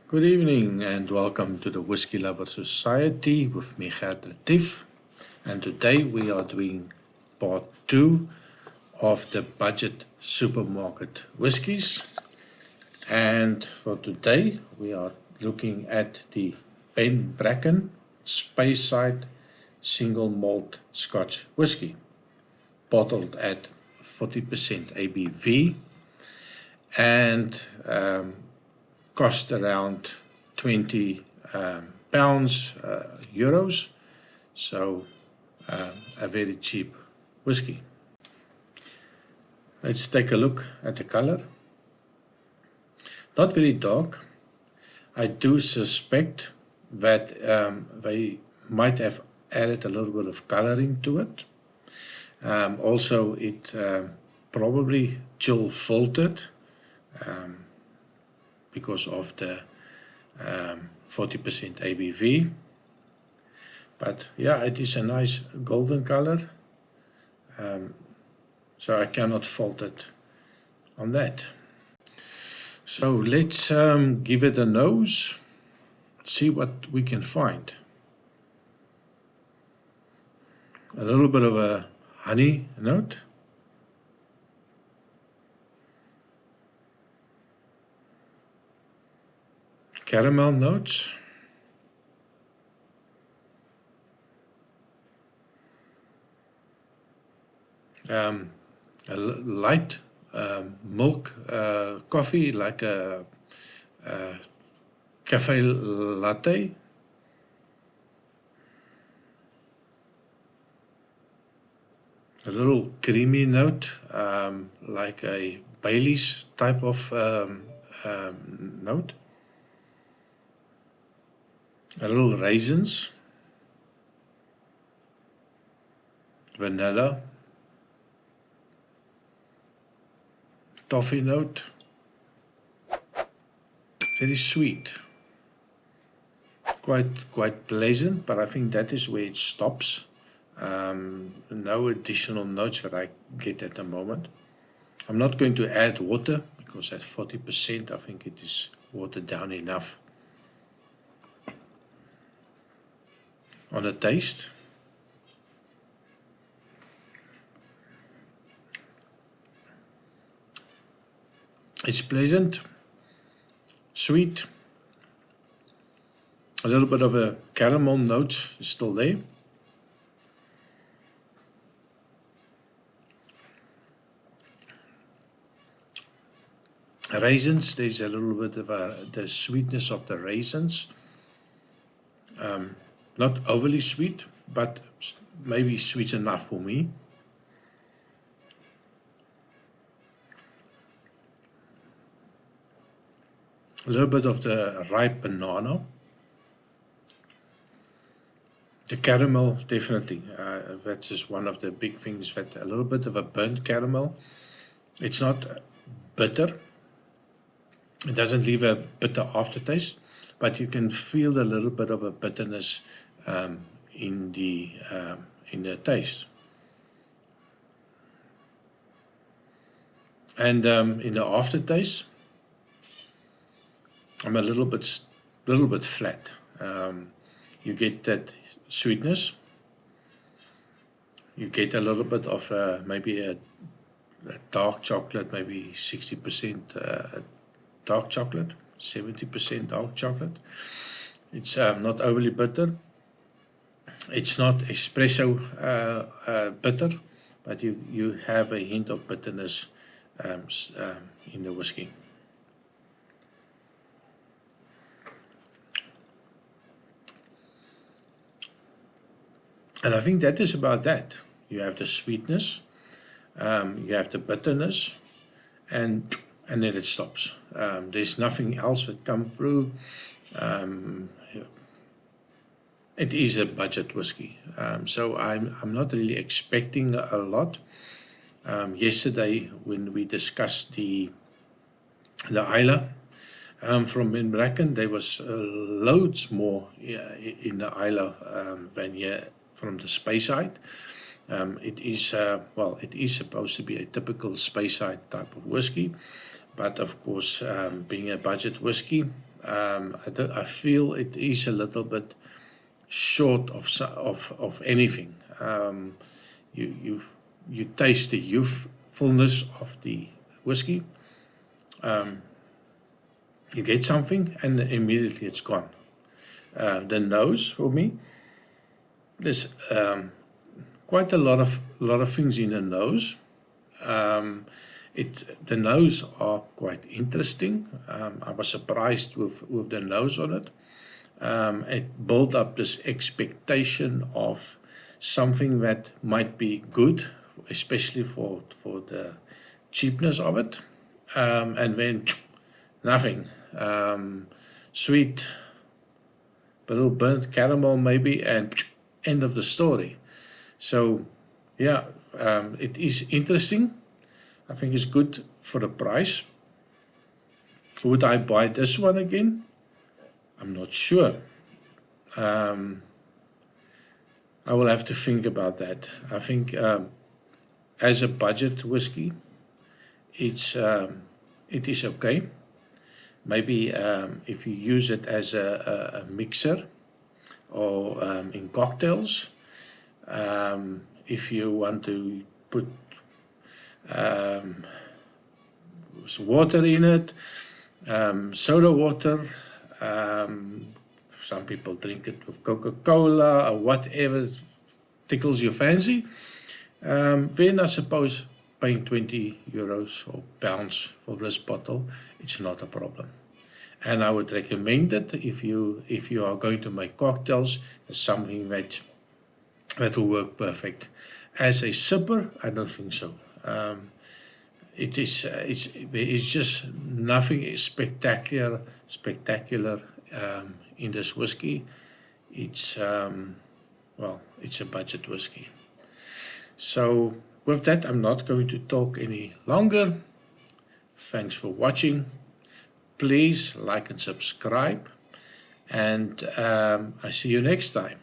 Good evening and welcome to the Whiskey Lover Society with me, Gert Retief. And today we are doing part 2 of the budget supermarket whiskies. And for today we are looking at the Bracken Speyside Single Malt Scotch Whiskey, bottled at 40% ABV and cost around 20 pounds, euros, so a very cheap whiskey. Let's take a look at the color. Not very dark. I do suspect that they might have added a little bit of coloring to it. Also, it probably chill filtered because of the 40% ABV. But yeah, it is a nice golden color, so I cannot fault it on that. So let's give it a nose, see what we can find. A little bit of a honey note. Caramel notes. A light milk coffee, like a cafe latte. A little creamy note, like a Bailey's type of note. A little raisins, vanilla, toffee note, very sweet, quite pleasant, but I think that is where it stops. No additional notes that I get at the moment. I'm not going to add water because at 40% I think it is watered down enough. On a taste, it's pleasant, sweet, a little bit of a caramel note is still there. Raisins, there's a little bit of the sweetness of the raisins. Not overly sweet, but maybe sweet enough for me. A little bit of the ripe banana. The caramel, definitely. That's just one of the big things, that a little bit of a burnt caramel. It's not bitter. It doesn't leave a bitter aftertaste, but you can feel a little bit of a bitterness in the taste. And in the aftertaste, I'm a little bit flat. You get that sweetness. You get a little bit of maybe a dark chocolate, maybe 60% dark chocolate, 70% dark chocolate. It's not overly bitter. It's not espresso bitter, but you have a hint of bitterness in the whiskey. And I think that is about that. You have the sweetness, you have the bitterness, and then it stops. There's nothing else that comes through. It is a budget whiskey, so I'm not really expecting a lot. Yesterday, when we discussed the Isla from Bracken, there was loads more in the Isla than here from the Speyside. It is it is supposed to be a typical Speyside type of whiskey, but of course, being a budget whiskey, I feel it is a little bit short of anything. You taste the youthfulness of the whiskey. You get something and immediately it's gone. The nose for me, there's quite a lot of things in the nose. The nose are quite interesting. I was surprised with the nose on it. It built up this expectation of something that might be good, especially for the cheapness of it. And then nothing. Sweet, a little burnt caramel maybe, and end of the story. So yeah, it is interesting. I think it's good for the price. Would I buy this one again? I'm not sure. I will have to think about that. I think as a budget whiskey, it is okay. Maybe if you use it as a mixer or in cocktails, if you want to put water in it, soda water, some people drink it with Coca-Cola or whatever tickles your fancy, then I suppose paying €20 or pounds for this bottle, it's not a problem. And I would recommend it if you are going to make cocktails. It's something that will work perfect. As a sipper, I don't think so. It's just nothing spectacular in this whiskey. It's it's a budget whiskey. So with that, I'm not going to talk any longer. Thanks for watching. Please like and subscribe, and I see you next time.